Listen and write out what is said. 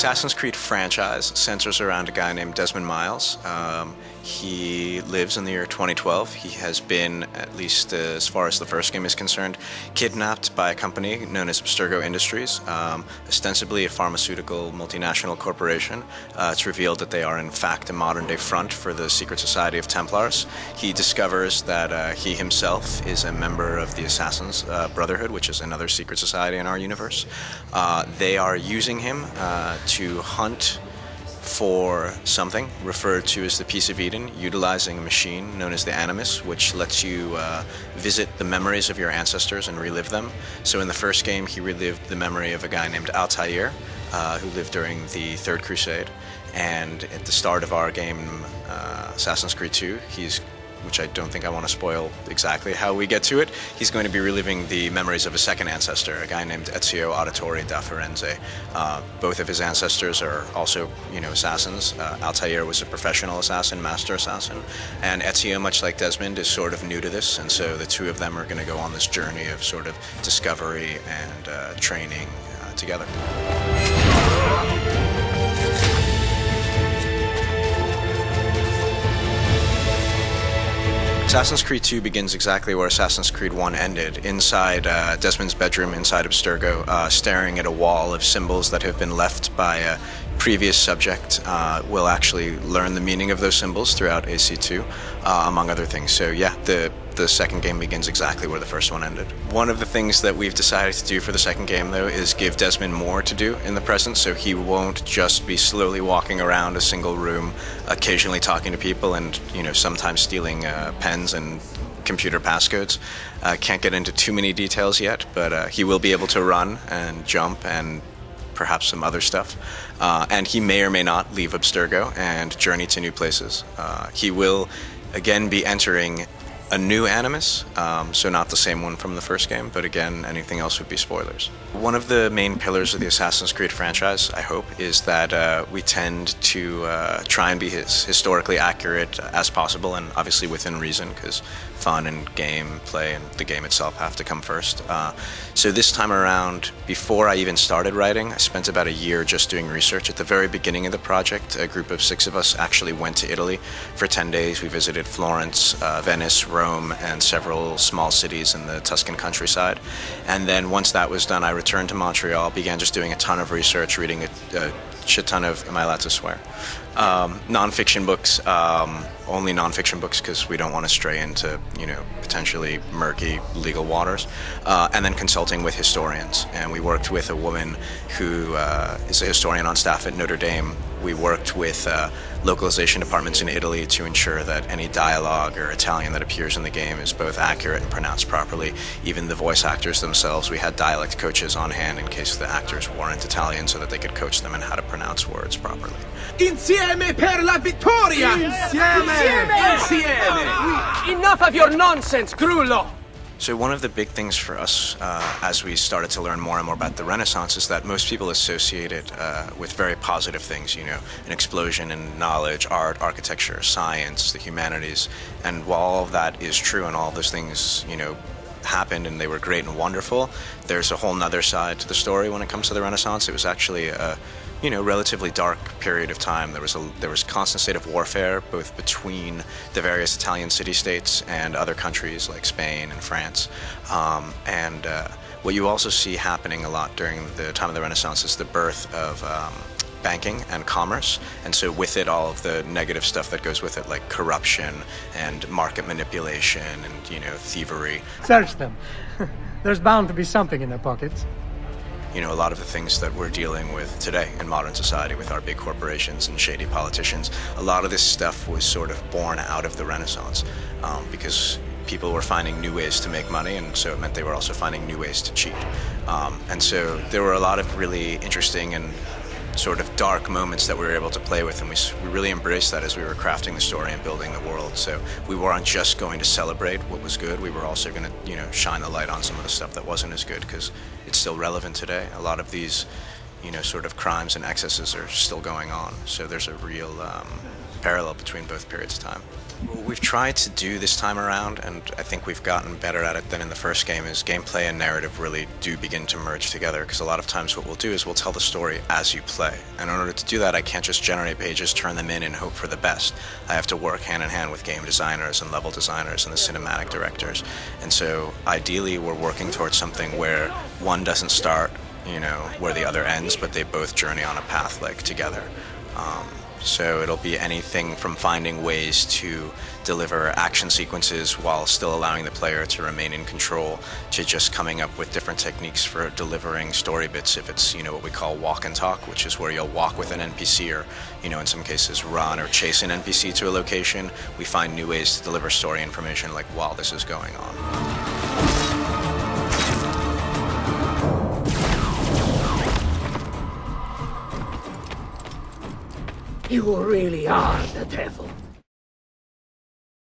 Assassin's Creed franchise centers around a guy named Desmond Miles. He lives in the year 2012. He has been, at least as far as the first game is concerned, kidnapped by a company known as Abstergo Industries, ostensibly a pharmaceutical multinational corporation. It's revealed that they are in fact a modern-day front for the secret society of Templars. He discovers that he himself is a member of the Assassin's Brotherhood, which is another secret society in our universe. They are using him to hunt for something referred to as the Piece of Eden, utilizing a machine known as the Animus, which lets you visit the memories of your ancestors and relive them. So in the first game, he relived the memory of a guy named Altair, who lived during the Third Crusade. And at the start of our game, Assassin's Creed 2, which I don't think I want to spoil exactly how we get to it, he's going to be reliving the memories of a second ancestor, a guy named Ezio Auditore da Firenze. Both of his ancestors are also, assassins. Altair was a professional assassin, master assassin, and Ezio, much like Desmond, is sort of new to this, and so the two of them are going to go on this journey of sort of discovery and training together. Assassin's Creed 2 begins exactly where Assassin's Creed 1 ended, inside Desmond's bedroom, inside Abstergo, staring at a wall of symbols that have been left by a previous subject. Will actually learn the meaning of those symbols throughout AC2, among other things. So yeah, the second game begins exactly where the first one ended. One of the things that we've decided to do for the second game, though, is give Desmond more to do in the present, so he won't just be slowly walking around a single room, occasionally talking to people and, sometimes stealing pens and computer passcodes. Can't get into too many details yet, but he will be able to run and jump and perhaps some other stuff. And he may or may not leave Abstergo and journey to new places. He will, again, be entering a new Animus, so not the same one from the first game, but again, anything else would be spoilers. One of the main pillars of the Assassin's Creed franchise, I hope, is that we tend to try and be as historically accurate as possible, and obviously within reason, because fun and gameplay and the game itself have to come first. So this time around, before I even started writing, I spent about a year just doing research. At the very beginning of the project, a group of 6 of us actually went to Italy for 10 days. We visited Florence, Venice, Rome, and several small cities in the Tuscan countryside. And then once that was done, I returned to Montreal, began just doing a ton of research, reading a shit ton of, am I allowed to swear? Non-fiction books, only non-fiction books because we don't want to stray into, potentially murky legal waters, and then consulting with historians. And we worked with a woman who is a historian on staff at Notre Dame. We worked with localization departments in Italy to ensure that any dialogue or Italian that appears in the game is both accurate and pronounced properly. Even the voice actors themselves, we had dialect coaches on hand in case the actors weren't Italian so that they could coach them in how to pronounce words properly. Insieme per la vittoria! Insieme! Insieme! Enough of your nonsense, Grullo! So one of the big things for us as we started to learn more and more about the Renaissance is that most people associate it with very positive things, an explosion in knowledge, art, architecture, science, the humanities. And while all of that is true and all of those things, happened and they were great and wonderful, there's a whole nother side to the story when it comes to the Renaissance. It was actually a relatively dark period of time. There was constant state of warfare, both between the various Italian city-states and other countries like Spain and France. What you also see happening a lot during the time of the Renaissance is the birth of banking and commerce, and so with it all of the negative stuff that goes with it, like corruption and market manipulation and thievery. Search them. There's bound to be something in their pockets. A lot of the things that we're dealing with today in modern society with our big corporations and shady politicians, a lot of this stuff was sort of born out of the Renaissance because people were finding new ways to make money, and so it meant they were also finding new ways to cheat. And so there were a lot of really interesting and sort of dark moments that we were able to play with, and we really embraced that as we were crafting the story and building the world. So we weren't just going to celebrate what was good, we were also going to shine the light on some of the stuff that wasn't as good, because it's still relevant today. A lot of these sort of crimes and excesses are still going on, so there's a real parallel between both periods of time. What we've tried to do this time around, and I think we've gotten better at it than in the first game, is gameplay and narrative really do begin to merge together, because a lot of times what we'll do is we'll tell the story as you play. And in order to do that, I can't just generate pages, turn them in, and hope for the best. I have to work hand in hand with game designers and level designers and the cinematic directors. And so ideally we're working towards something where one doesn't start, where the other ends, but they both journey on a path like together. So it'll be anything from finding ways to deliver action sequences while still allowing the player to remain in control, to just coming up with different techniques for delivering story bits. If it's, what we call walk and talk, which is where you'll walk with an NPC or, in some cases run or chase an NPC to a location, we find new ways to deliver story information like while this is going on. You really are the devil.